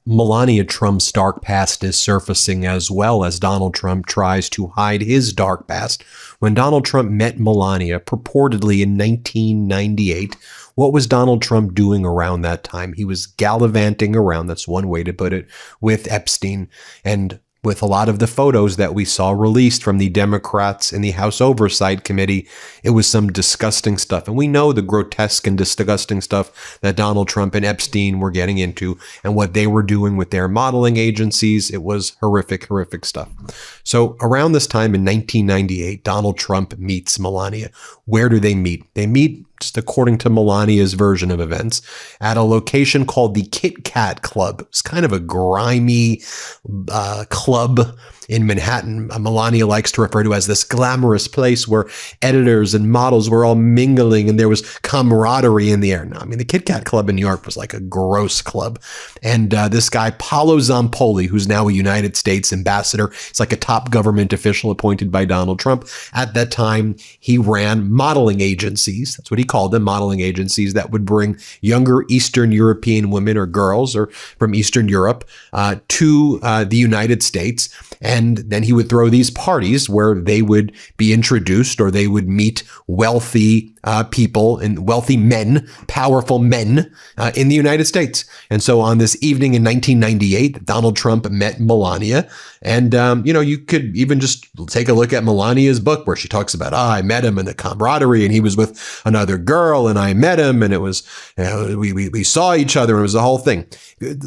Melania Trump's dark past is surfacing as well as Donald Trump tries to hide his dark past. When Donald Trump met Melania purportedly in 1998, what was Donald Trump doing around that time? He was gallivanting around, that's one way to put it, with Epstein. And with a lot of the photos that we saw released from the Democrats in the House Oversight Committee, it was some disgusting stuff. And we know the grotesque and disgusting stuff that Donald Trump and Epstein were getting into and what they were doing with their modeling agencies. It was horrific, horrific stuff. So around this time in 1998, Donald Trump meets Melania. Where do they meet? They meet, just according to Melania's version of events, at a location called the Kit Kat Club. It's kind of a grimy club in Manhattan. Melania likes to refer to as this glamorous place where editors and models were all mingling and there was camaraderie in the air. Now, I mean, the Kit Kat Club in New York was like a gross club. And this guy, Paolo Zampoli, who's now a United States ambassador, he's like a top government official appointed by Donald Trump. At that time, he ran modeling agencies. That's what he called them, modeling agencies that would bring younger Eastern European women or girls or from Eastern Europe to the United States. And then he would throw these parties where they would be introduced or they would meet wealthy people and wealthy men, powerful men in the United States. And so on this evening in 1998, Donald Trump met Melania. And, you could even just take a look at Melania's book where she talks about, I met him and the camaraderie and he was with another girl and I met him and it was, we saw each other and it was the whole thing.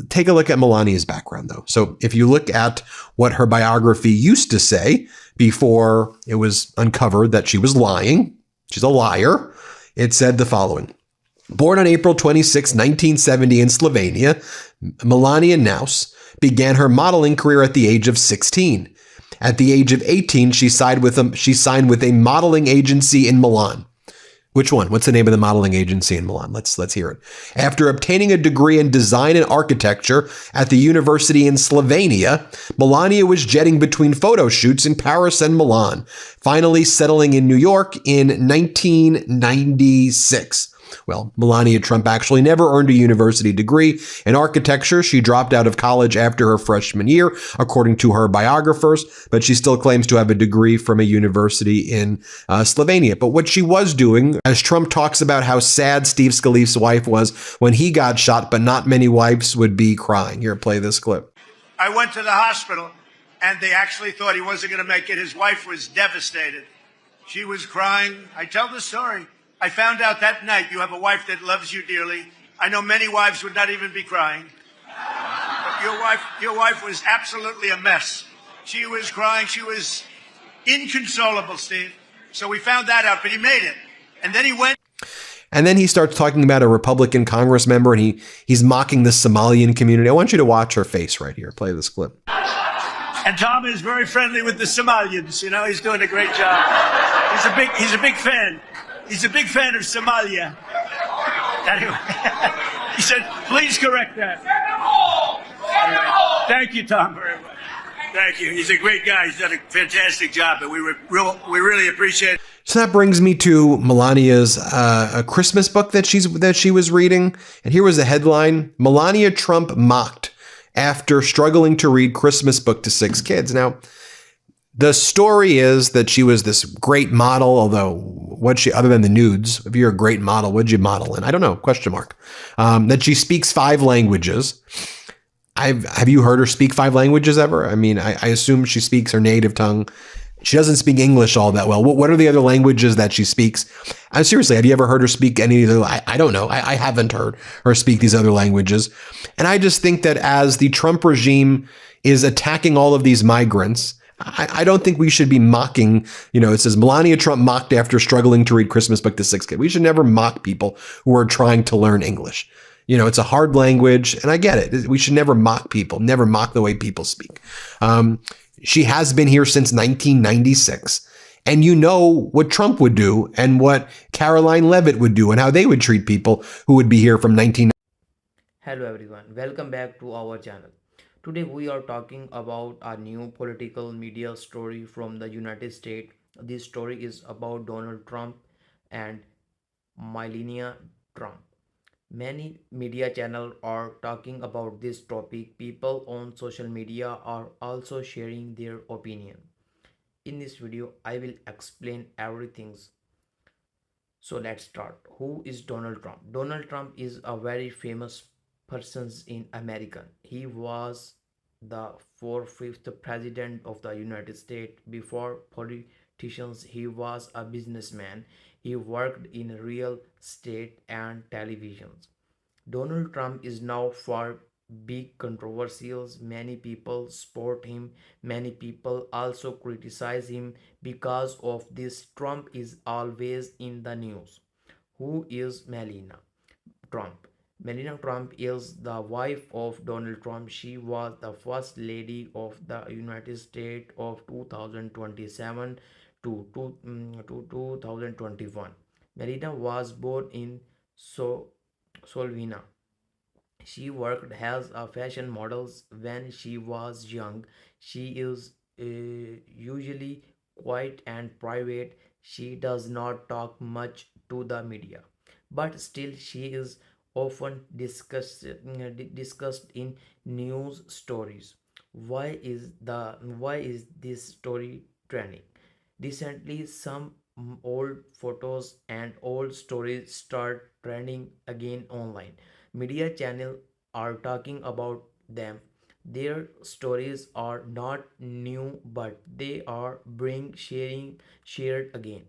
Take a look at Melania's background though. So if you look at what her biography used to say before it was uncovered that she was lying, she's a liar, it said the following. Born on April 26, 1970 in Slovenia, Melania Naus began her modeling career at the age of 16. At the age of 18, she signed with a modeling agency in Milan. Which one? What's the name of the modeling agency in Milan? Let's hear it. After obtaining a degree in design and architecture at the university in Slovenia, Melania was jetting between photo shoots in Paris and Milan, finally settling in New York in 1996. Well, Melania Trump actually never earned a university degree in architecture. She dropped out of college after her freshman year, according to her biographers, but she still claims to have a degree from a university in Slovenia. But what she was doing, as Trump talks about how sad Steve Scalise's wife was when he got shot, but not many wives would be crying. Here, play this clip. I went to the hospital and they actually thought he wasn't going to make it. His wife was devastated. She was crying. I tell the story. I found out that night you have a wife that loves you dearly. I know many wives would not even be crying. But your wife was absolutely a mess. She was crying. She was inconsolable, Steve. So we found that out, but he made it. And then he went. And then he starts talking about a Republican Congress member and he's mocking the Somalian community. I want you to watch her face right here. Play this clip. And Tom is very friendly with the Somalians. You know, he's doing a great job. He's a big fan. He's a big fan of Somalia. Anyway, he said, please correct that. Anyway, thank you, Tom, very much. Thank you. He's a great guy. He's done a fantastic job, and we really appreciate it. So that brings me to Melania's a Christmas book that she was reading. And here was a headline: Melania Trump mocked after struggling to read Christmas book to 6 kids. Now, the story is that she was this great model, although other than the nudes, if you're a great model, what'd you model in? I don't know, question mark. That she speaks 5 languages. Have you heard her speak 5 languages ever? I mean, I assume she speaks her native tongue. She doesn't speak English all that well. What are the other languages that she speaks? Seriously, have you ever heard her speak any of the, I don't know. I haven't heard her speak these other languages. And I just think that as the Trump regime is attacking all of these migrants, I don't think we should be mocking, it says Melania Trump mocked after struggling to read Christmas book to 6 kids. We should never mock people who are trying to learn English. It's a hard language and I get it. We should never mock people, never mock the way people speak. She has been here since 1996. And you know what Trump would do and what Caroline Levitt would do and how they would treat people who would be here from 1990. Hello everyone, welcome back to our channel. Today we are talking about a new political media story from the United States. This story is about Donald Trump and Melania Trump. Many media channels are talking about this topic. People on social media are also sharing their opinion. In this video, I will explain everything. So let's start. Who is Donald Trump? Donald Trump is a very famous person in America. He was the fourth president of the United States. Before politicians, he was a businessman. He worked in real estate and televisions. Donald Trump is now for big controversies. Many people support him. Many people also criticize him. Because of this, Trump is always in the news. Who is Melania Trump? Melania Trump is the wife of Donald Trump. She was the first lady of the United States of 2027 to 2021. Melania was born in Slovenia. She worked as a fashion model when she was young. She is usually quiet and private. She does not talk much to the media, but still she is often discussed in news stories. Why is this story trending? Recently, some old photos and old stories start trending again online. Media channels are talking about them. Their stories are not new, but they are being shared again.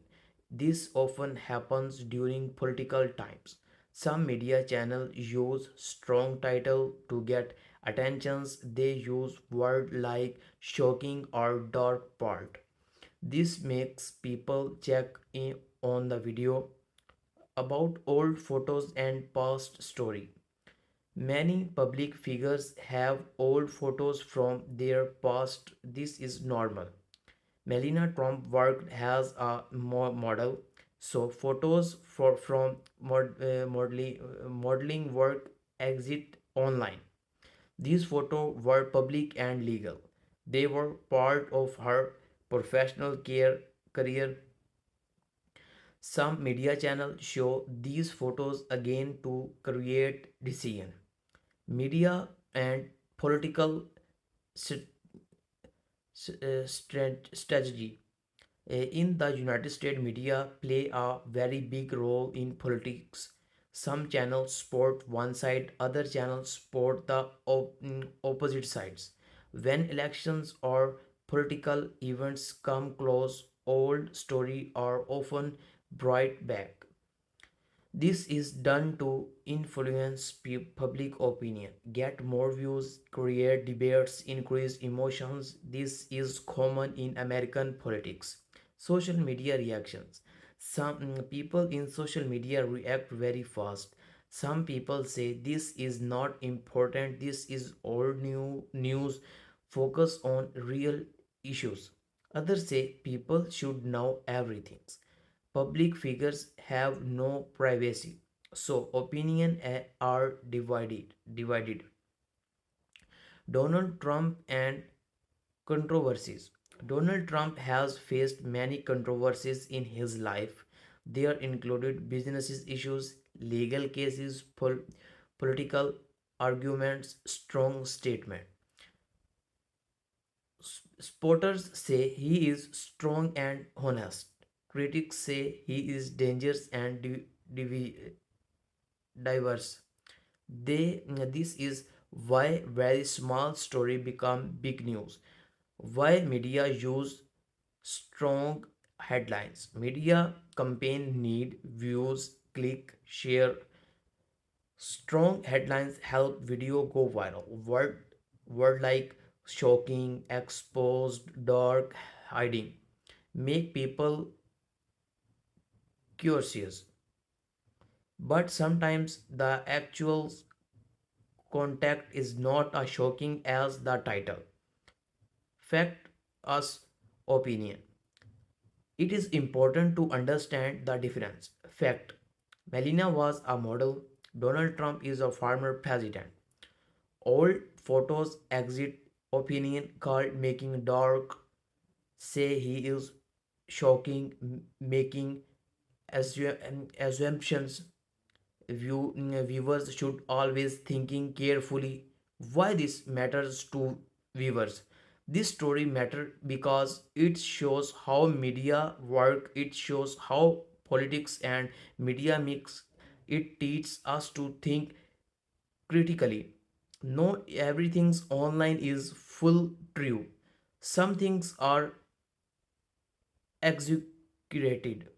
This often happens during political times. Some media channels use strong title to get attentions. They use words like shocking or dark part. This makes people check in on the video about old photos and past story. Many public figures have old photos from their past. This is normal. Melania Trump worked as a model, so photos from modeling work exist online. These photos were public and legal. They were part of her professional career. Some media channels show these photos again to create decision. Media and political st- strategy. In the United States, media play a very big role in politics. Some channels support one side, other channels support the opposite sides. When elections or political events come close, old stories are often brought back. This is done to influence public opinion, get more views, create debates, increase emotions. This is common in American politics. Social media reactions. Some people in social media react very fast. Some people say this is not important, this is old new news, focus on real issues. Others say people should know everything. Public figures have no privacy, so opinion are divided. Donald Trump and controversies. Donald Trump has faced many controversies in his life. There included business issues, legal cases, political arguments, strong statement. Supporters say he is strong and honest. Critics say he is dangerous and diverse. This is why very small story become big news. Why media use strong headlines. Media campaign need views, click, share. Strong headlines help video go viral. Word like shocking, exposed, dark, hiding make people curious. But sometimes the actual contact is not as shocking as the title. Fact as opinion. It is important to understand the difference. Fact. Melania was a model. Donald Trump is a former president. Old photos exit opinion called making dark say he is shocking, making assumptions. Viewers should always thinking carefully why this matters to viewers. This story matter because it shows how media work, it shows how politics and media mix, it teaches us to think critically. Not everything's online is full true. Some things are exaggerated.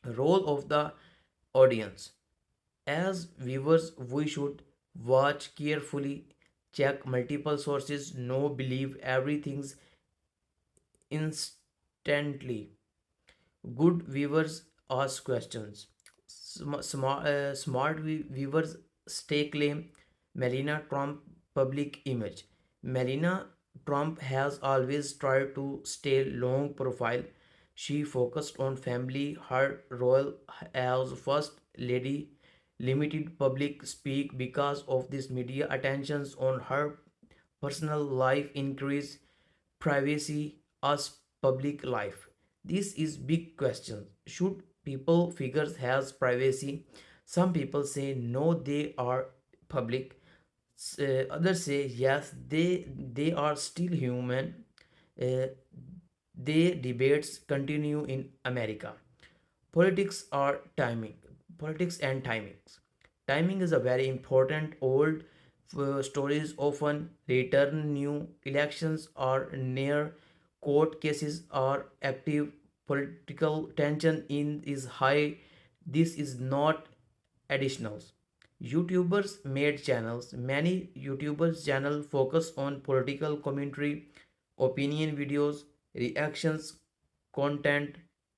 Role of the audience. As viewers, we should watch carefully, check multiple sources, no believe everything's instantly. Good viewers ask questions. Smart viewers stay claim Melania Trump public image. Melania Trump has always tried to stay long profile. She focused on family. Her role as first lady limited public speak because of this media attentions on her personal life increase privacy as public life. This is big question. Should people figures has privacy? Some people say no, they are public. Others say yes, they are still human. Uh, they debates continue in America. Politics are timing. Politics and timings. Timing is a very important. Old stories often return. New elections are near. Court cases are active. Political tension in is high. This is not additionals. YouTubers made channels. Many YouTubers channel focus on political commentary, opinion videos, reactions, content.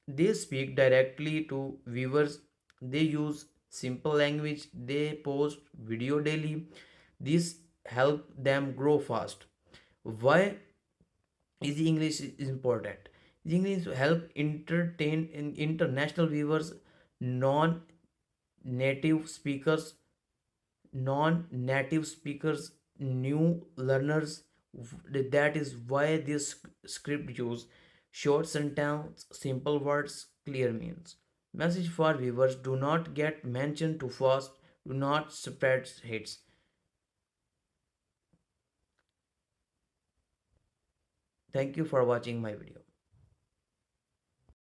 They speak directly to viewers. They use simple language. They post video daily. This help them grow fast. Why is English is important? English help entertain in international viewers, non-native speakers, non-native speakers, new learners. That is why this script use short sentence, simple words, clear means. Message for viewers: do not get mentioned too fast, do not spread hits. Thank you for watching my video.